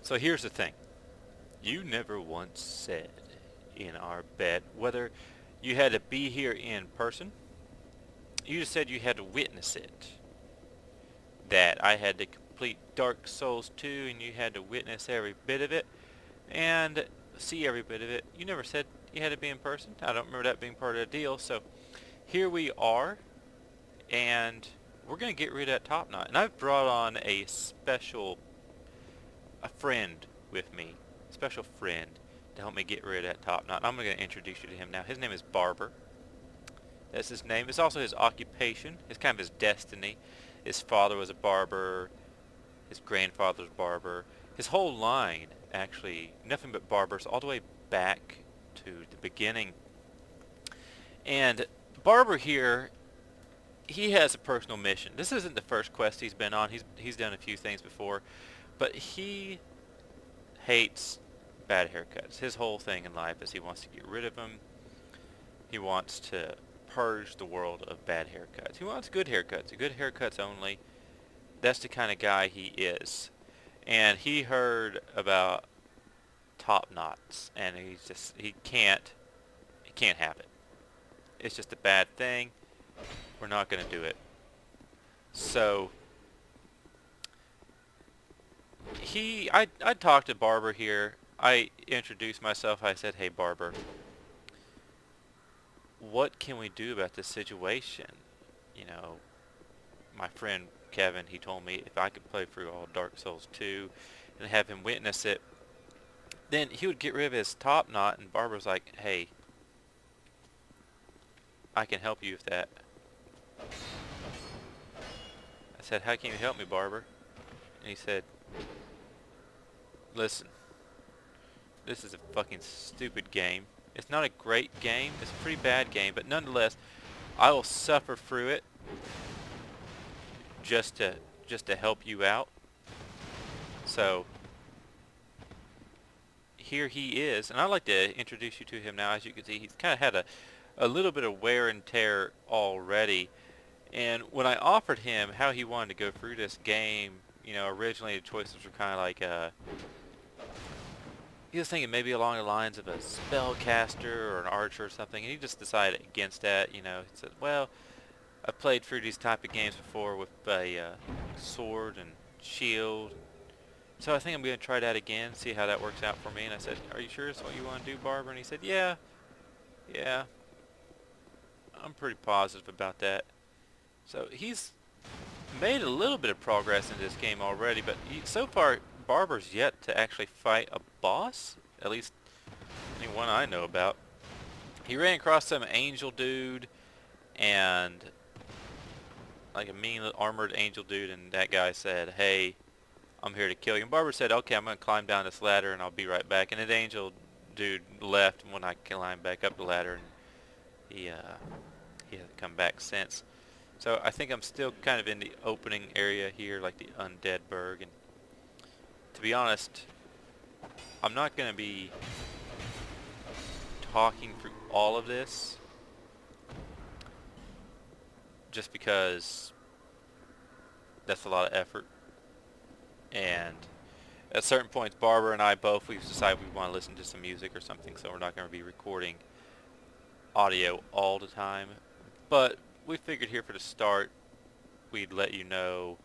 So here's the thing. You never once said in our bet whether you had to be here in person. You just said you had to witness it. That I had to complete Dark Souls 2 and you had to witness every bit of it and see every bit of it. You never said you had to be in person. I don't remember that being part of the deal. So here we are, and we're going to get rid of that top knot. And I've brought on a friend with me, special friend, to help me get rid of that top knot. I'm going to introduce you to him now. His name is Barber. That's his name. It's also his occupation. It's kind of his destiny. His father was a barber. His grandfather was a barber. His whole line, actually, nothing but barbers, all the way back to the beginning. And Barber here, he has a personal mission. This isn't the first quest he's been on. He's done a few things before, but he hates bad haircuts. His whole thing in life is he wants to get rid of them. He wants to purge the world of bad haircuts. He wants good haircuts only. That's the kind of guy he is. And he heard about top knots, and he can't have it. It's just a bad thing. We're not going to do it. So I talked to Barber here. I introduced myself. I said, "Hey Barber, what can we do about this situation?" You know, my friend Kevin, he told me if I could play through all Dark Souls 2 and have him witness it, then he would get rid of his top knot. And Barber's like, "Hey, I can help you with that." I said, "How can you help me, Barber?" And he said, "Listen, this is a fucking stupid game. It's not a great game. It's a pretty bad game, but nonetheless, I will suffer through it just to help you out." So here he is, and I'd like to introduce you to him now. As you can see, he's kind of had a little bit of wear and tear already. And when I offered him how he wanted to go through this game, you know, originally the choices were kind of like he was thinking maybe along the lines of a spellcaster or an archer or something, and he just decided against that. You know, he said, "Well, I played through these type of games before with a sword and shield, so I think I'm going to try that again, see how that works out for me." And I said, "Are you sure that's what you want to do, Barber?" And he said, yeah, I'm pretty positive about that." So he's made a little bit of progress in this game already, but so far Barber's yet to actually fight a boss, at least anyone I know about. He ran across some angel dude, and like a mean armored angel dude, and that guy said, "Hey, I'm here to kill you." And Barber said, "Okay, I'm going to climb down this ladder and I'll be right back." And that angel dude left, and when I climbed back up the ladder, and he hasn't come back since. So I think I'm still kind of in the opening area here, like the Undead Burg, and to be honest, I'm not going to be talking through all of this, just because that's a lot of effort. And at certain points, Barber and I both, we've decided we want to listen to some music or something, so we're not going to be recording audio all the time. But we figured here for the start, we'd let you know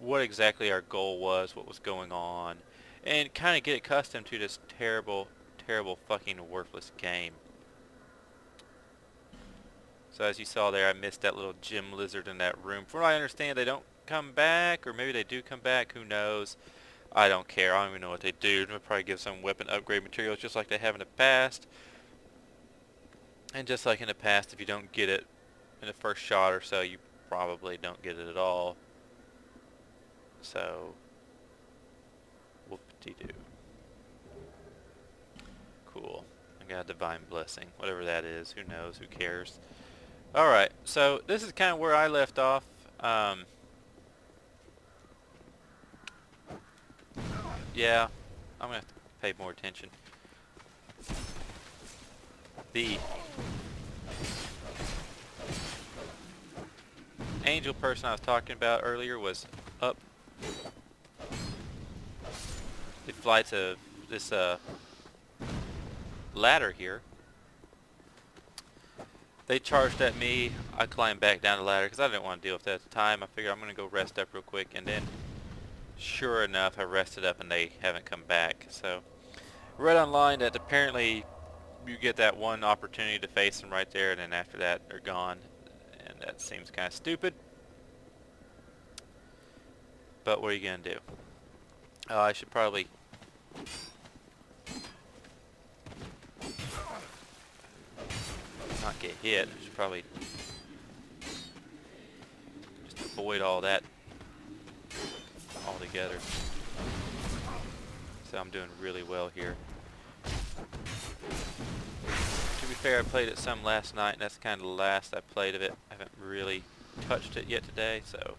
what exactly our goal was, what was going on, and kind of get accustomed to this terrible, terrible fucking worthless game. So as you saw there, I missed that little gym lizard in that room. From what I understand, they don't come back, or maybe they do come back, who knows. I don't care, I don't even know what they do. They'll probably give some weapon upgrade materials just like they have in the past. And just like in the past, if you don't get it in the first shot or so, you probably don't get it at all. So, whoop-de-doo. Cool. I got a divine blessing. Whatever that is, who knows, who cares. Alright, so this is kind of where I left off. Yeah, I'm going to have to pay more attention. The angel person I was talking about earlier was up the flights of this ladder here. They charged at me. I climbed back down the ladder because I didn't want to deal with that at the time. I figured I'm going to go rest up real quick, and then sure enough, I rested up and they haven't come back. So read online that apparently you get that one opportunity to face them right there, and then after that they're gone, and that seems kind of stupid. But what are you going to do? I should probably not get hit. I should probably just avoid all that altogether. So I'm doing really well here. To be fair, I played it some last night, and that's kind of the last I played of it. I haven't really touched it yet today, so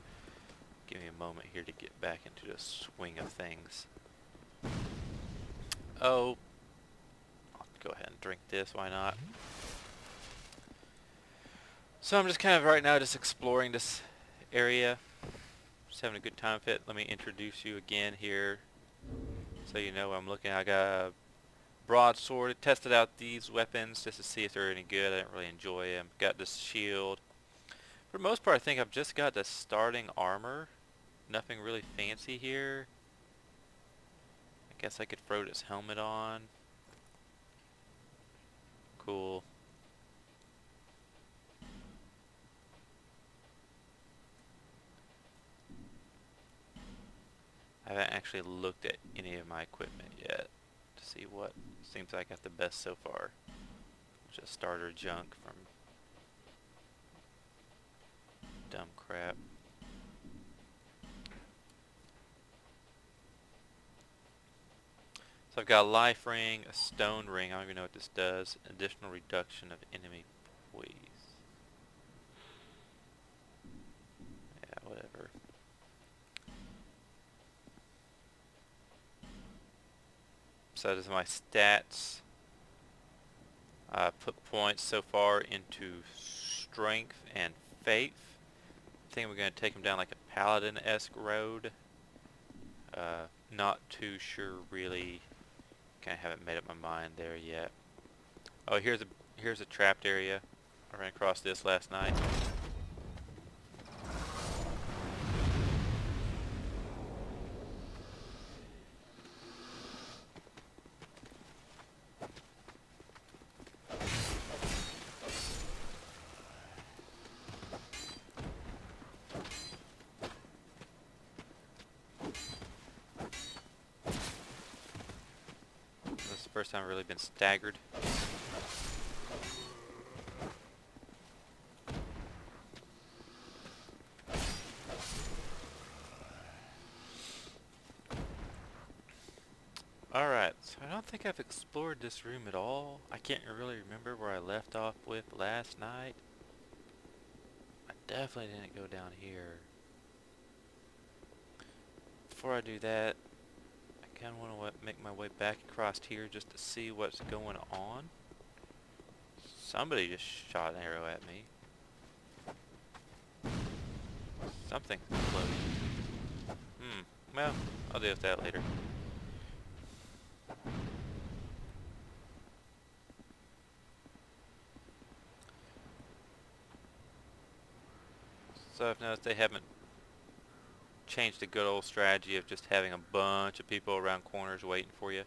give me a moment here to get back into the swing of things. Oh, I'll go ahead and drink this, why not? So I'm just kind of right now just exploring this area, just having a good time with it. Let me introduce you again here so you know what I'm looking at. I got a broadsword. I tested out these weapons just to see if they're any good. I didn't really enjoy them. Got this shield. For the most part, I think I've just got the starting armor. Nothing really fancy here. I guess I could throw this helmet on. Cool. I haven't actually looked at any of my equipment yet to see what seems like I got the best so far. Just starter junk from dumb crap. So I've got a life ring, a stone ring. I don't even know what this does. Additional reduction of enemy poise. Yeah, whatever. So this is my stats. I put points so far into strength and faith. I think we're going to take them down like a paladin-esque road. Not too sure really. Kind of haven't made up my mind there yet. Oh, here's a trapped area. I ran across this last night. This is the first time I've really been staggered. Alright, so I don't think I've explored this room at all. I can't really remember where I left off with last night. I definitely didn't go down here. Before I do that, I kind of want to make my way back across here just to see what's going on. Somebody just shot an arrow at me. Something exploded. Well, I'll deal with that later. So I've noticed they haven't changed the good old strategy of just having a bunch of people around corners waiting for you.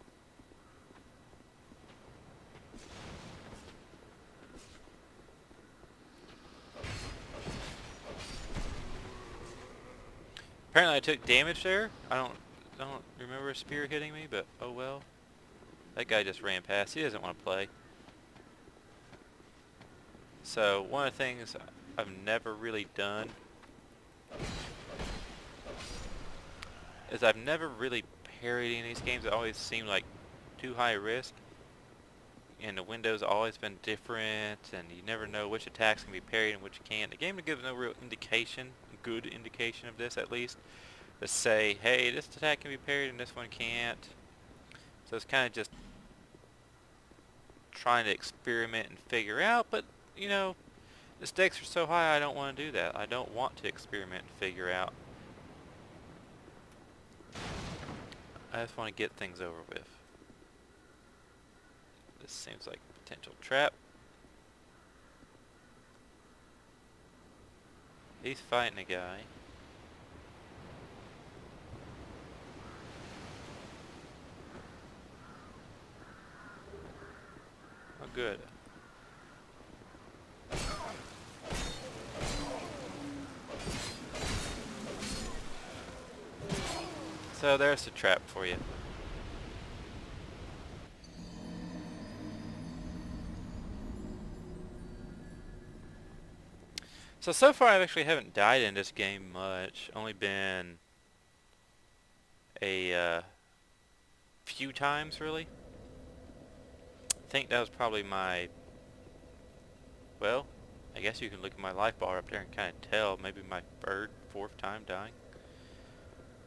Apparently I took damage there. I don't remember a spear hitting me, but oh well. That guy just ran past. He doesn't want to play. So one of the things I've never really done is I've never really parried in these games. It always seemed like too high risk, and the window's always been different, and you never know which attacks can be parried and which can't. The game gives no real indication, good indication of this at least, to say, hey, this attack can be parried and this one can't. So it's kind of just trying to experiment and figure out, but you know, the stakes are so high I don't want to do that. I don't want to experiment and figure out. I just want to get things over with. This seems like a potential trap. He's fighting a guy. Oh, good. So there's the trap for you. So far I actually haven't died in this game much. Only been a few times, really. I think that was probably my, well, I guess you can look at my life bar up there and kind of tell, maybe my third, fourth time dying.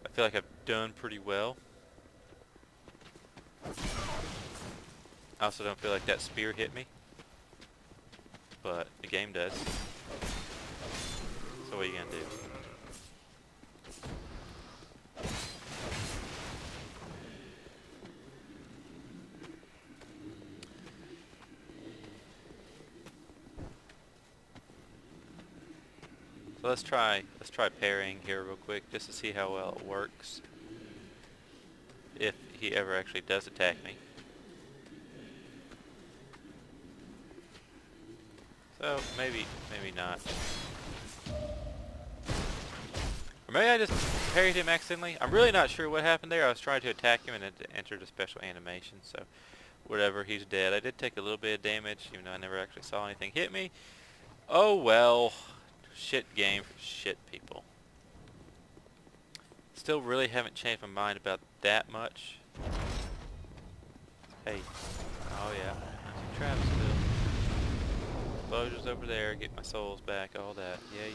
I feel like I've done pretty well. I also don't feel like that spear hit me, but the game does. So what are you gonna do? So let's try parrying here real quick just to see how well it works. If he ever actually does attack me. So maybe not. Or maybe I just parried him accidentally. I'm really not sure what happened there. I was trying to attack him and it entered a special animation, so whatever, he's dead. I did take a little bit of damage, even though I never actually saw anything hit me. Oh well. Shit game for shit people. Still really haven't changed my mind about that much. Hey. Oh yeah. Some traps still. Explosions over there, get my souls back, all that. Yeah.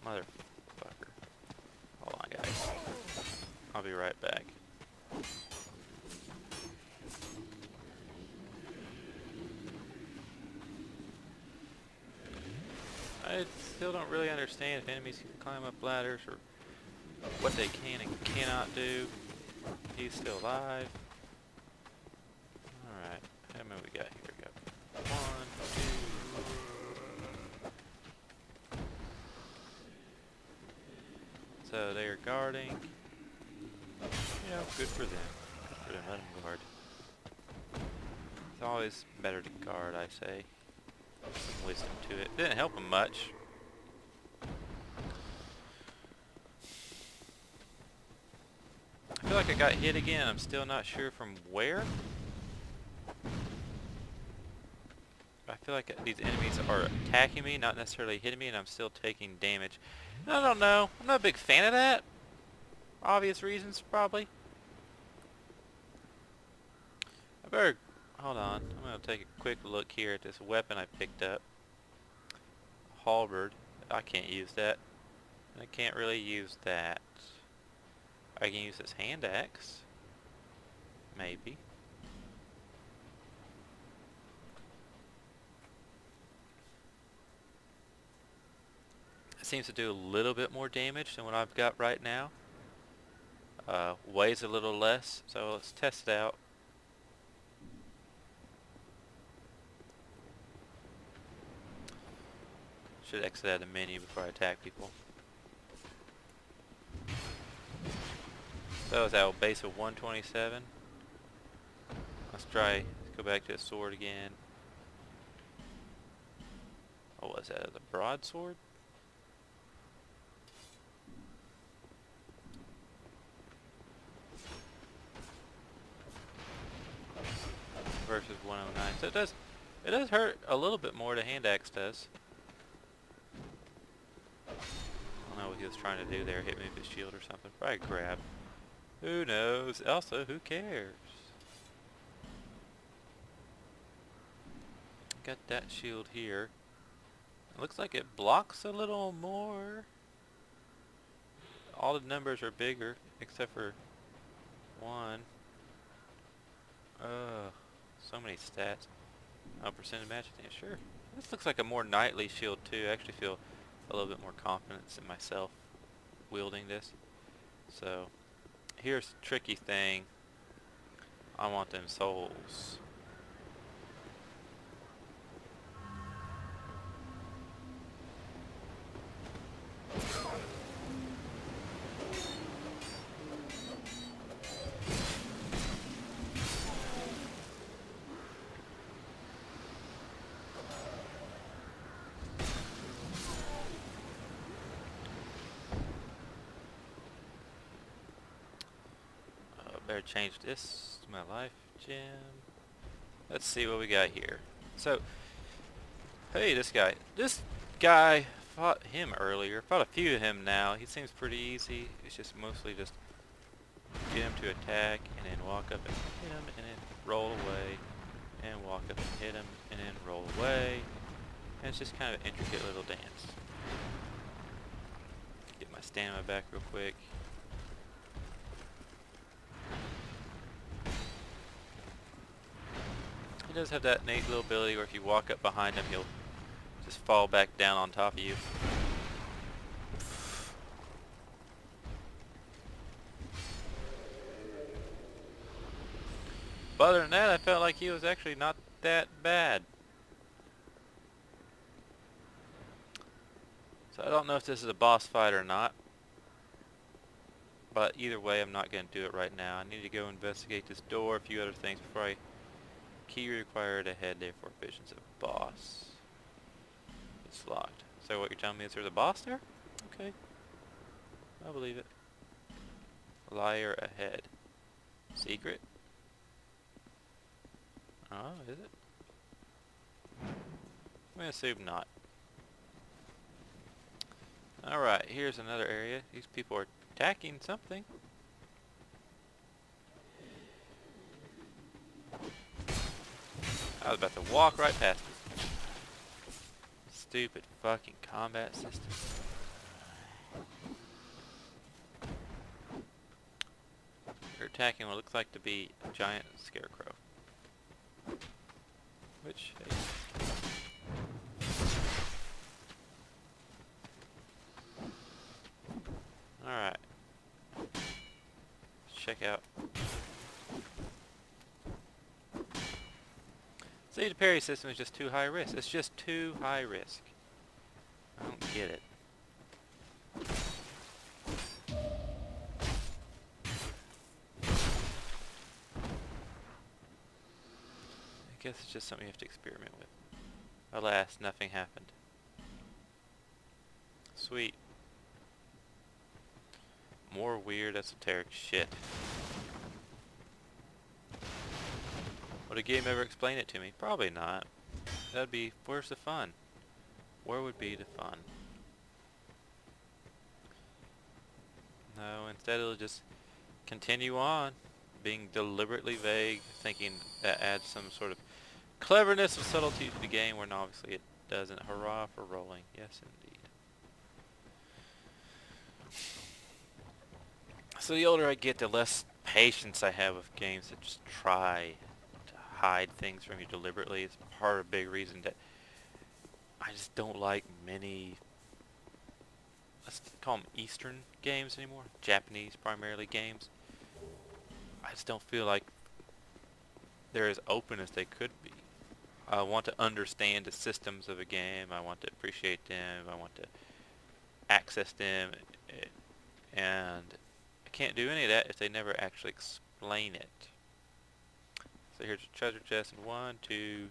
Motherfucker. Hold on, guys. I'll be right back. I still don't really understand if enemies can climb up ladders or what they can and cannot do. He's still alive. Alright, how many we got here? We got 1, 2. So they are guarding. You know, good for them. Good for them, let them guard. It's always better to guard, I say. Some wisdom to it. Didn't help him much. I feel like I got hit again. I'm still not sure from where. I feel like these enemies are attacking me, not necessarily hitting me, and I'm still taking damage. I don't know. I'm not a big fan of that. Obvious reasons, probably. I better... Hold on. I'm going to take a quick look here at this weapon I picked up. Halberd. I can't use that. I can't really use that. I can use this hand axe. Maybe. It seems to do a little bit more damage than what I've got right now. Weighs a little less, so let's test it out. Should exit out of the menu before I attack people. So it's our base of 127. Let's go back to the sword again. What was that, the broadsword? Versus 109. So it does hurt a little bit more, the hand axe does. I don't know what he was trying to do there, hit me with his shield or something. Probably grab. Who knows? Also, who cares? Got that shield here. It looks like it blocks a little more. All the numbers are bigger, except for 1. So many stats. Oh, percentage match? Yeah, sure. This looks like a more knightly shield too. I actually feel a little bit more confidence in myself wielding this. So here's the tricky thing. I want them souls. Better change this to my life gem. Let's see what we got here. So, hey, this guy. This guy fought him earlier. Fought a few of him now. He seems pretty easy. It's just mostly just get him to attack and then walk up and hit him and then roll away. And walk up and hit him and then roll away. And it's just kind of an intricate little dance. Get my stamina back real quick. He does have that neat little ability where if you walk up behind him, he'll just fall back down on top of you. But other than that, I felt like he was actually not that bad. So I don't know if this is a boss fight or not. But either way, I'm not going to do it right now. I need to go investigate this door, a few other things before I... Key required ahead, therefore visions of boss. It's locked. So what you're telling me is there's a boss there? Okay. I believe it. Liar ahead. Secret? Oh, is it? I'm gonna assume not. Alright, here's another area. These people are attacking something. I was about to walk right past it. Stupid fucking combat system. You're attacking what looks like to be a giant scarecrow. Which, hey. Alright. Let's check out. See, the parry system is just too high risk. It's just too high risk. I don't get it. I guess it's just something you have to experiment with. Alas, nothing happened. Sweet. More weird esoteric shit. Would a game ever explain it to me? Probably not. That'd be, where's the fun? Where would be the fun? No, instead it'll just continue on, being deliberately vague, thinking that adds some sort of cleverness or subtlety to the game, when obviously it doesn't. Hurrah for rolling. Yes, indeed. So the older I get, the less patience I have with games that just try to hide things from you deliberately. It's part of a big reason that I just don't like many, let's call them Eastern games anymore. Japanese primarily games. I just don't feel like they're as open as they could be. I want to understand the systems of a game. I want to appreciate them. I want to access them. And I can't do any of that if they never actually explain it. So here's a treasure chest and 1, 2,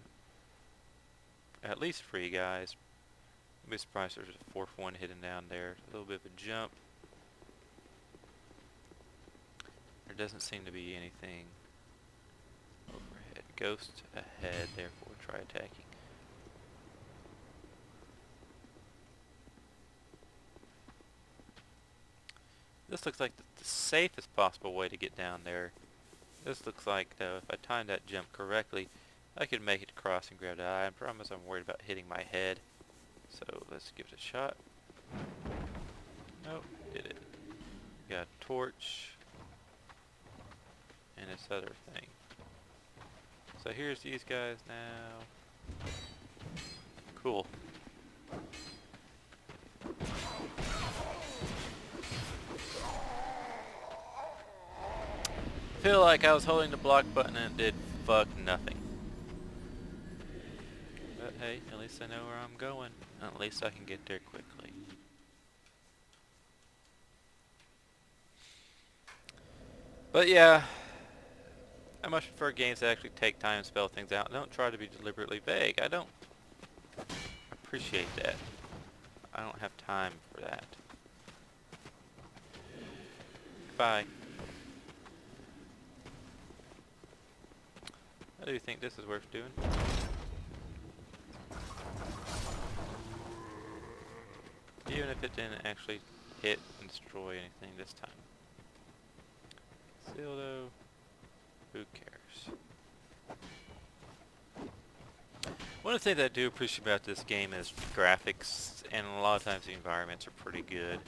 at least 3 guys. I'd be surprised if there's a 4th one hidden down there. A little bit of a jump. There doesn't seem to be anything overhead. Ghost ahead, therefore try attacking. This looks like the safest possible way to get down there. This looks like, though, if I timed that jump correctly, I could make it across and grab that. I promise I'm worried about hitting my head. So let's give it a shot. Nope, did it. Got a torch. And this other thing. So here's these guys now. Cool. Feel like I was holding the block button and it did fuck nothing. But hey, at least I know where I'm going. At least I can get there quickly. But yeah, I much prefer games that actually take time and spell things out. Don't try to be deliberately vague. I don't appreciate that. I don't have time for that. Bye. I do think this is worth doing. Even if it didn't actually hit and destroy anything this time. Still though, who cares? One of the things I do appreciate about this game is graphics, and a lot of times the environments are pretty good.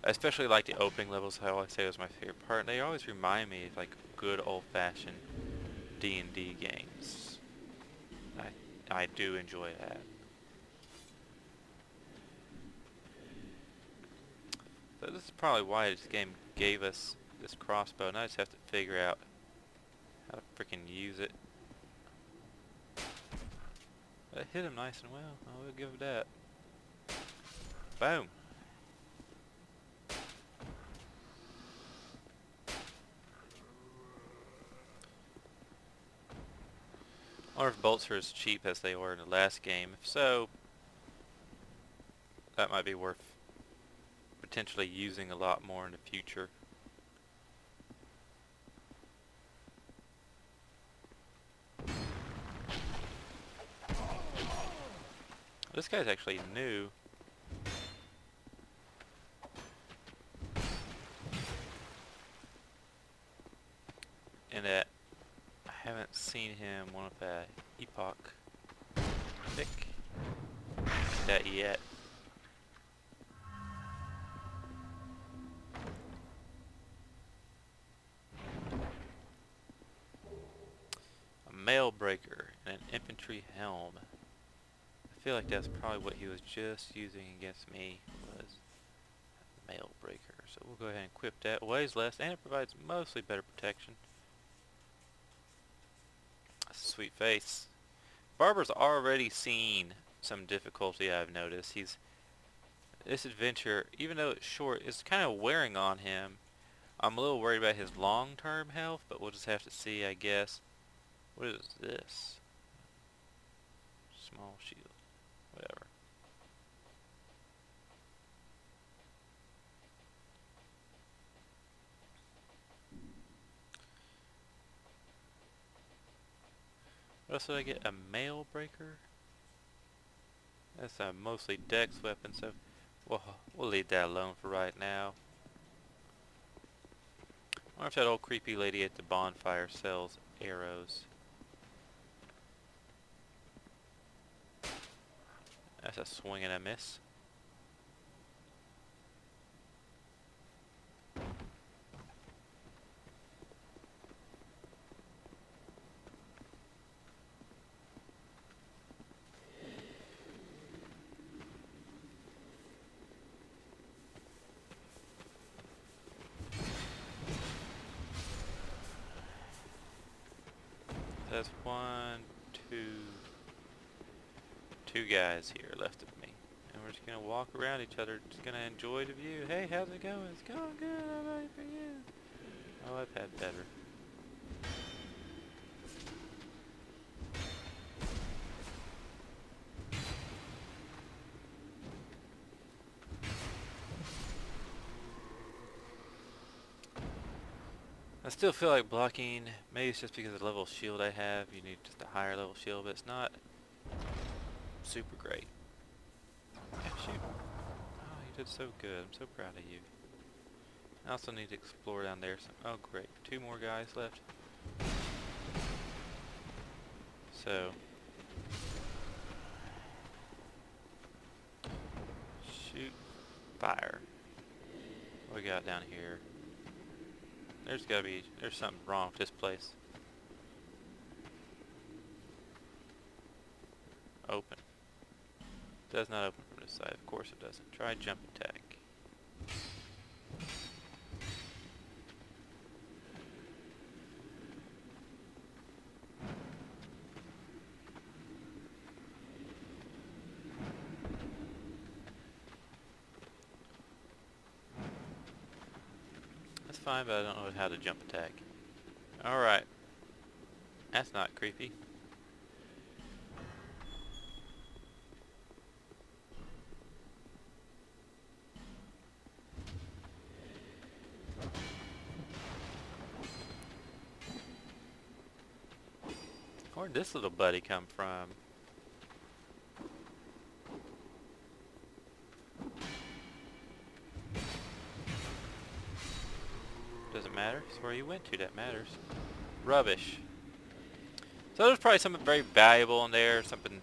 I especially like the opening levels. I always say was my favorite part. They always remind me of like good old-fashioned D&D games. I do enjoy that. So this is probably why this game gave us this crossbow, and I just have to figure out how to freaking use it. But it hit him nice and well. I will give it that. Boom. I wonder if bolts are as cheap as they were in the last game. If so, that might be worth potentially using a lot more in the future. This guy's actually new. In that I haven't seen him one of the epoch pick that yet. A mail breaker and an infantry helm. I feel like that's probably what he was just using against me, was a mail breaker. So we'll go ahead and equip that. Weighs less and it provides mostly better protection. Sweet face. Barber's already seen some difficulty, I've noticed. This adventure, even though it's short, is kind of wearing on him. I'm a little worried about his long-term health, but we'll just have to see, I guess. What is this? Small shield. Whatever. What else did I get? A mail breaker? That's a mostly dex weapon, so we'll leave that alone for right now. I wonder if that old creepy lady at the bonfire sells arrows. That's a swing and a miss. That's two guys here left of me. And we're just gonna walk around each other, just gonna enjoy the view. Hey, how's it going? It's going good, how about it for you? Oh, I've had better. I still feel like blocking, maybe it's just because of the level of shield I have, you need just a higher level shield, but it's not super great. Yeah, shoot. Oh, you did so good. I'm so proud of you. I also need to explore down there. Oh, great. Two more guys left. So, shoot, fire. What we got down here? There's something wrong with this place. Open. Does not open from this side. Of course it doesn't. Try jump attack. That's fine, but I don't know how to jump attack. Alright. That's not creepy. Where'd this little buddy come from? Doesn't matter. It's where you went to that matters. Rubbish. So there's probably something very valuable in there, something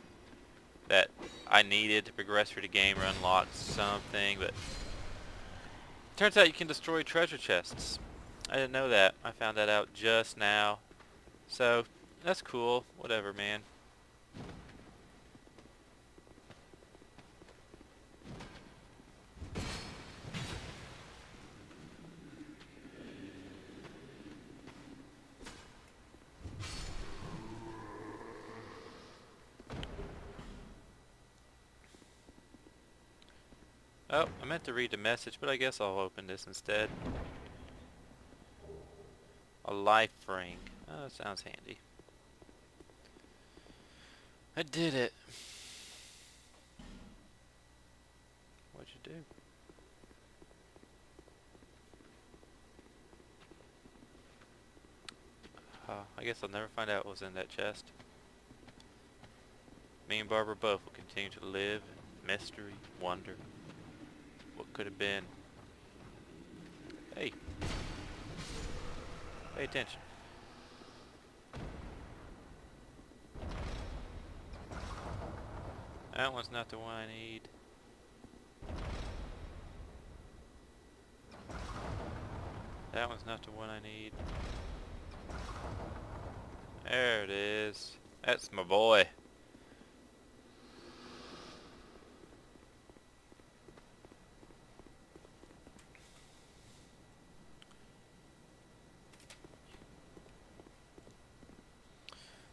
that I needed to progress through the game or unlock something, but turns out you can destroy treasure chests. I didn't know that. I found that out just now. So, that's cool. Whatever, man. Oh, I meant to read the message, but I guess I'll open this instead. A life ring. Oh, that sounds handy. I did it. What'd you do? I guess I'll never find out what was in that chest. Me and Barber both will continue to live in mystery, wonder. What could have been? Hey. Pay attention. That one's not the one I need. That one's not the one I need. There it is. That's my boy.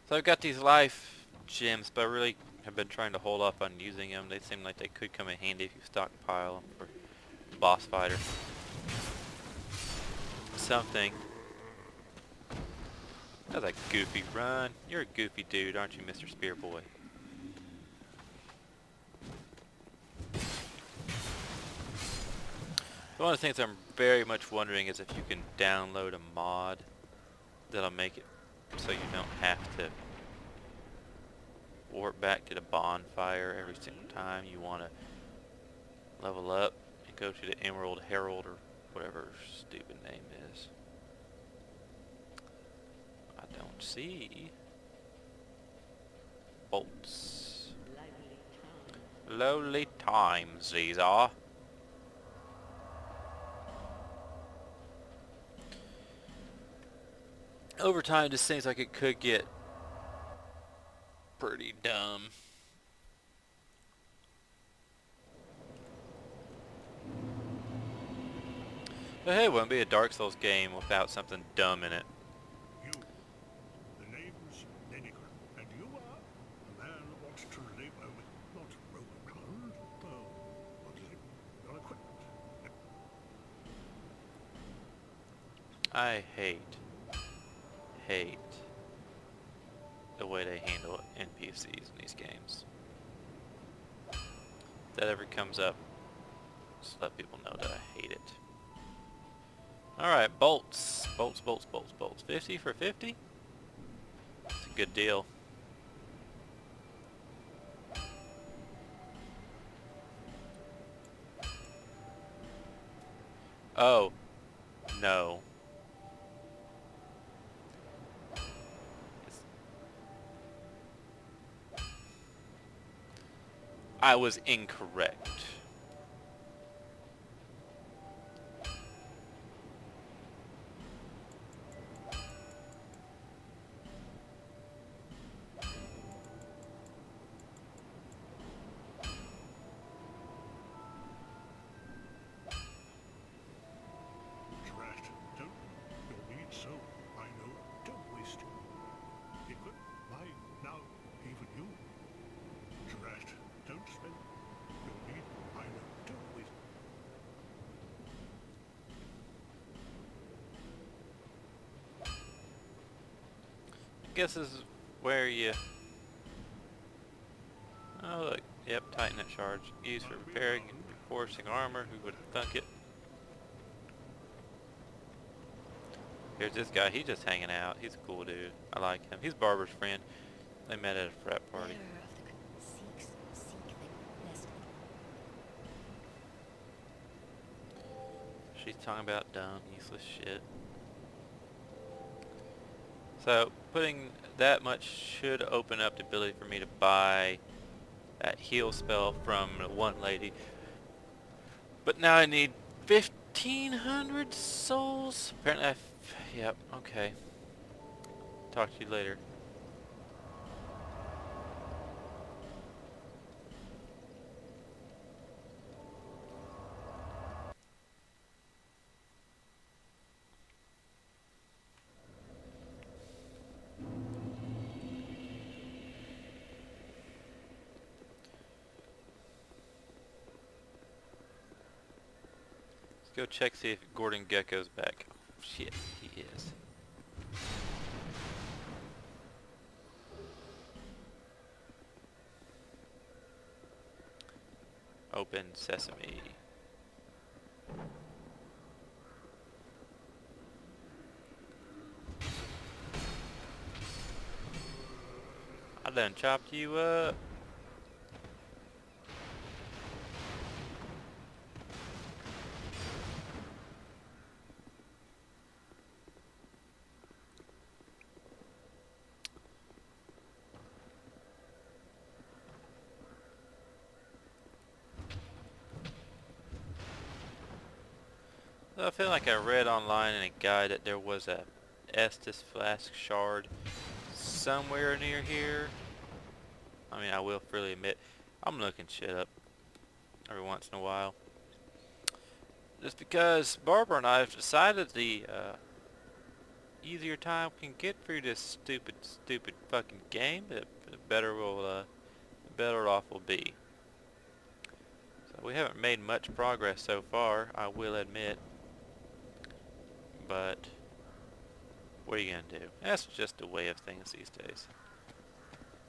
So I've got these life gems, but I really have been trying to hold off on using them. They seem like they could come in handy if you stockpile them for boss fight or something. That was a goofy run. You're a goofy dude, aren't you, Mr. Spear Boy? One of the things I'm very much wondering is if you can download a mod that'll make it so you don't have to warp back to the bonfire every single time you want to level up and go to the Emerald Herald or whatever her stupid name is. I don't see bolts. Lowly times these are. Over time, this seems like it could get pretty dumb. But hey, it wouldn't be a Dark Souls game without something dumb in it. You, the name's Lennigan, and you are a man who wants to live with not roam around, but live your equipment. I hate the way they handle NPCs in these games. If that ever comes up, just let people know that I hate it. Alright, bolts. Bolts, bolts, bolts, bolts. 50 for 50? It's a good deal. Oh. No. I was incorrect. guess this is where you... Oh look, yep, tighten that charge. Used for repairing and reinforcing armor, who would have thunk it? Here's this guy, he's just hanging out. He's a cool dude. I like him. He's Barber's friend. They met at a frat party. She's talking about dumb, useless shit. So, putting that much should open up the ability for me to buy that heal spell from one lady. But now I need 1,500 souls. Apparently yep, okay. Talk to you later. Let's go check, see if Gordon Gecko's back. Oh, shit, he is. Open sesame. I done chopped you up. I feel like I read online in a guide that there was a Estus flask shard somewhere near here. I mean, I will freely admit, I'm looking shit up every once in a while. Just because Barber and I have decided the easier time we can get through this stupid fucking game, the better off we'll be. So we haven't made much progress so far, I will admit. But what are you gonna do? That's just the way of things these days.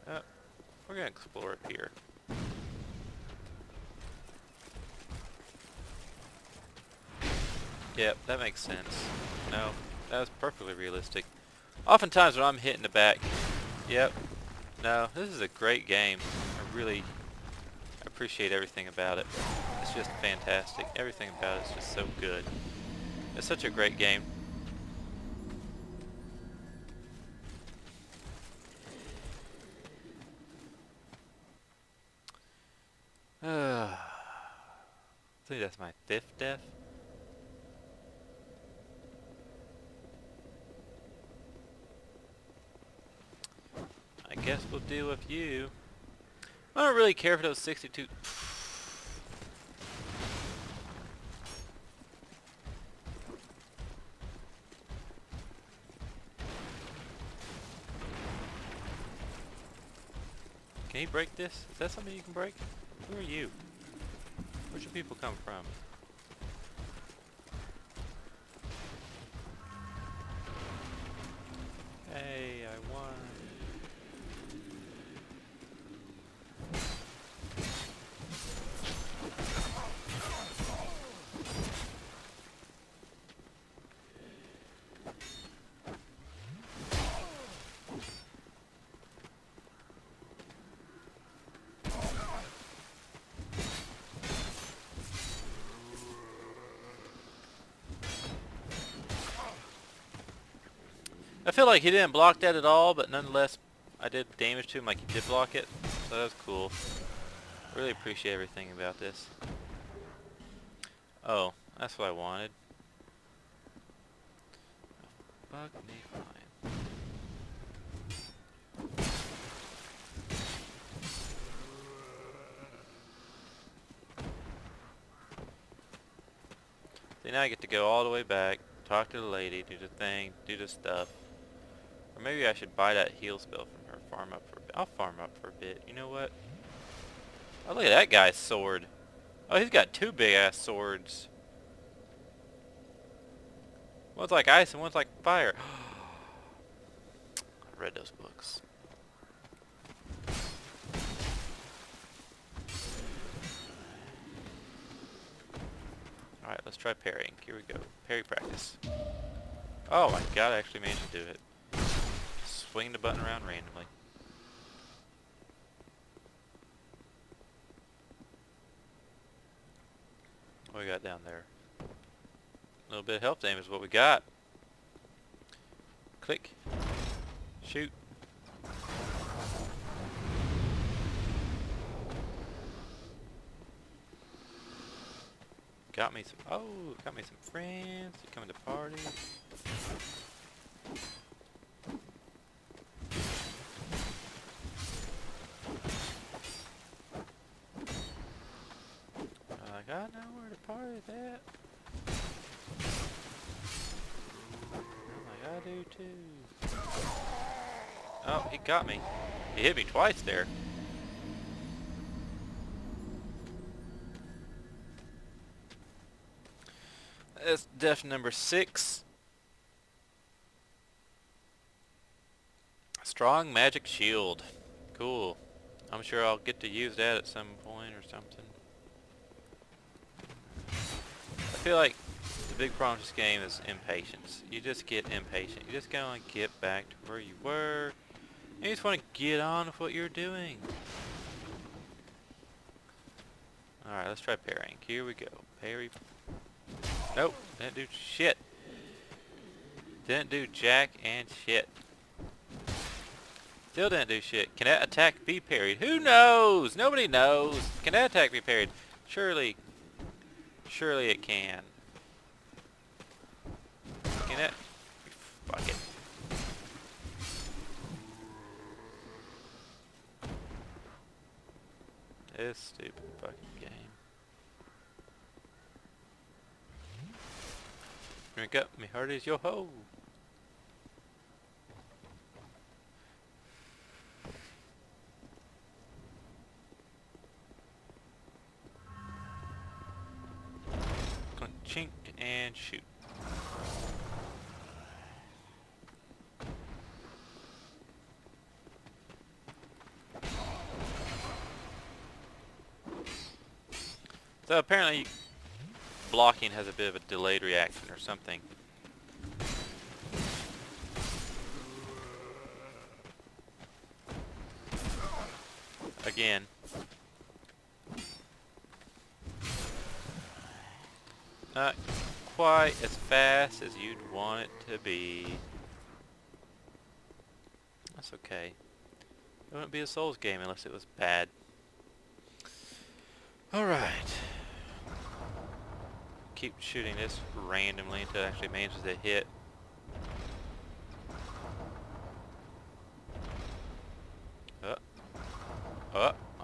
We're gonna explore up here. Yep, that makes sense. No, that was perfectly realistic. Oftentimes when I'm hitting the back, yep, no, this is a great game. I really appreciate everything about it. It's just fantastic. Everything about it is just so good. It's such a great game. I think that's my 5th death. I guess we'll deal with you. I don't really care for those 62... Can he break this? Is that something you can break? Who are you? Where'd your people come from? Hey, I won. I feel like he didn't block that at all, but nonetheless, I did damage to him like he did block it. So that was cool. I really appreciate everything about this. Oh, that's what I wanted. Fuck me fine. See, now I get to go all the way back, talk to the lady, do the thing, do the stuff. Or maybe I should buy that heal spell from her, farm up for a bit. I'll farm up for a bit, you know what? Oh, look at that guy's sword. Oh, he's got 2 big ass swords. One's like ice and one's like fire. I I read those books. Alright, let's try parrying. Here we go. Parry practice. Oh my god, I actually managed to do it. Swing the button around randomly. What we got down there? A little bit of health damage is what we got. Click. Shoot. Got me some, got me some friends. You coming to party? Like, I know where the party's at. I'm like, I do too. Oh, he got me. He hit me twice there. That's death number 6. Strong magic shield. Cool. I'm sure I'll get to use that at some point or something. I feel like the big problem with this game is impatience. You just get impatient. You just gotta get back to where you were. And you just want to get on with what you're doing. Alright, let's try parrying. Here we go. Parry. Nope, didn't do shit. Didn't do jack and shit. Still didn't do shit. Can that attack be parried? Who knows? Nobody knows. Can that attack be parried? Surely it can. Can it? Fuck it. This stupid fucking game. Drink up, me heart is yo ho. Chink and shoot. So apparently blocking has a bit of a delayed reaction or something. Again. Not quite as fast as you'd want it to be. That's okay. It wouldn't be a Souls game unless it was bad. Alright. Keep shooting this randomly until it actually manages to hit.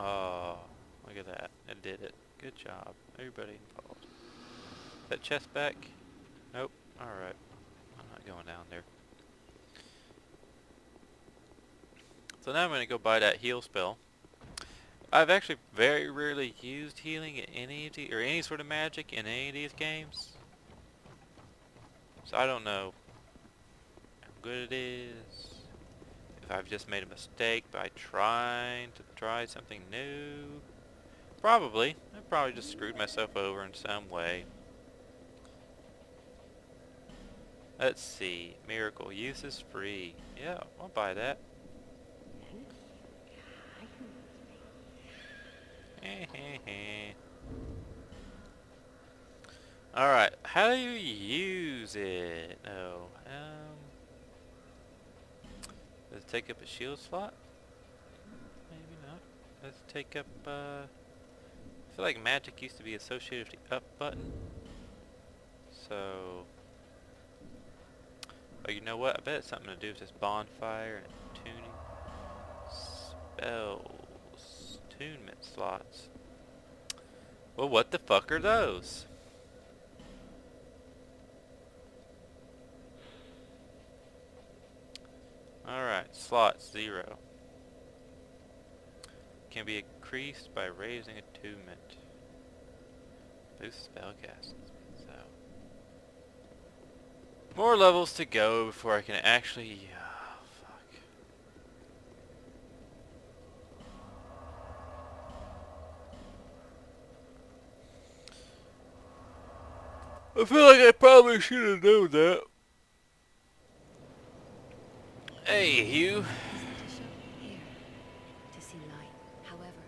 Oh, look at that. It did it. Good job. Everybody involved. That chest back? Nope. Alright. I'm not going down there. So now I'm going to go buy that heal spell. I've actually very rarely used healing in any of the, or any sort of magic in any of these games. So I don't know how good it is. If I've just made a mistake by trying to try something new. Probably. I probably just screwed myself over in some way. Let's see. Miracle. Use is free. Yeah, I'll buy that. Alright, how do you use it? Oh, does it take up a shield slot? Maybe not. Does it take up, I feel like magic used to be associated with the up button. So, oh, you know what? I bet it's something to do with this bonfire and tuning. Spells. Attunement slots. Well, what the fuck are those? Alright, slot 0. Can be increased by raising attunement. Boost spellcasting. So, more levels to go before I can actually... Oh, fuck. I feel like I probably should have known that. Hey, Hugh. Easy to show. Here. To see light. However,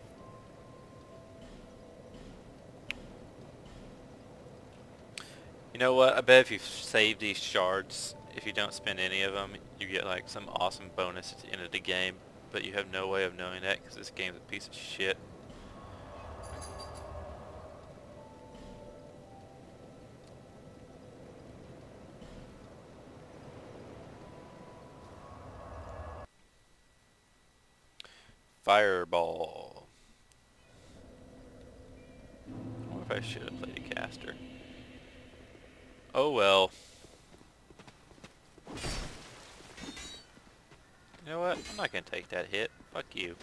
You know what? I bet if you save these shards, if you don't spend any of them, you get like some awesome bonus at the end of the game. But you have no way of knowing that because this game's a piece of shit. Fireball. I wonder if I should have played a caster. Oh well. You know what? I'm not gonna take that hit. Fuck you.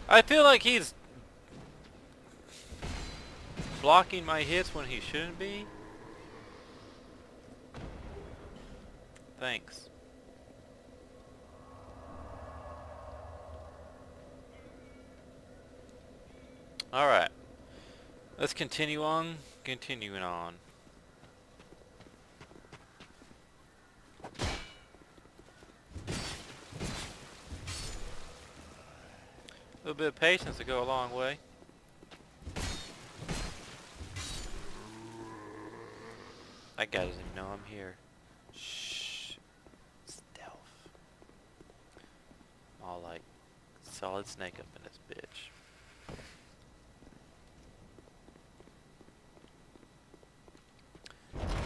I feel like he's blocking my hits when he shouldn't be. Thanks. Alright. Let's continue on. Continuing on. A little bit of patience will go a long way. That guy doesn't even know I'm here. Shh. Stealth. All like solid snake up in this bitch.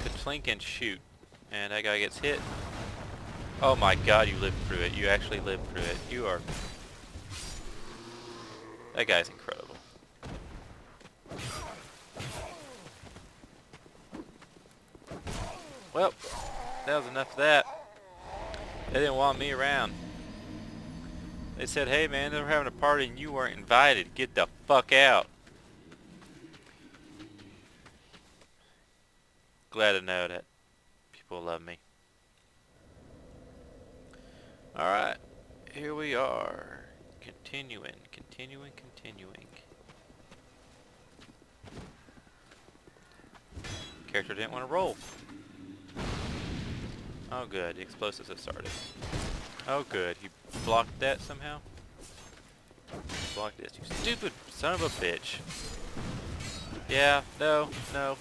Could flink and shoot. And that guy gets hit. Oh my god, you lived through it. You actually lived through it. You are... That guy's incredible. Well, that was enough of that. They didn't want me around. They said, hey man, they were having a party and you weren't invited. Get the fuck out. Glad to know that people love me. Alright, here we are. Continuing. Character didn't want to roll. Oh good, the explosives have started. Oh good, you blocked that somehow? Block this, you stupid son of a bitch. Yeah, no,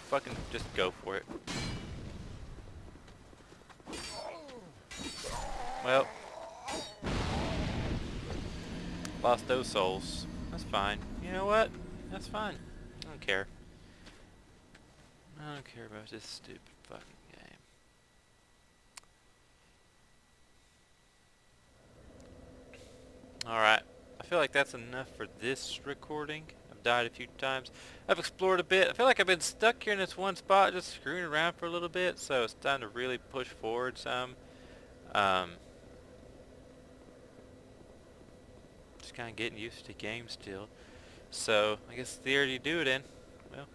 fucking just go for it. Well, lost those souls. That's fine. You know what? That's fine. I don't care. I don't care about this stupid fucking game. Alright. I feel like that's enough for this recording. I've died a few times. I've explored a bit. I feel like I've been stuck here in this one spot just screwing around for a little bit, so it's time to really push forward some. Just kind of getting used to the game still. So, I guess there you do it in. Well,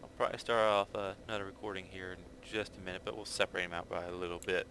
I'll probably start off another recording here in just a minute, but we'll separate them out by a little bit.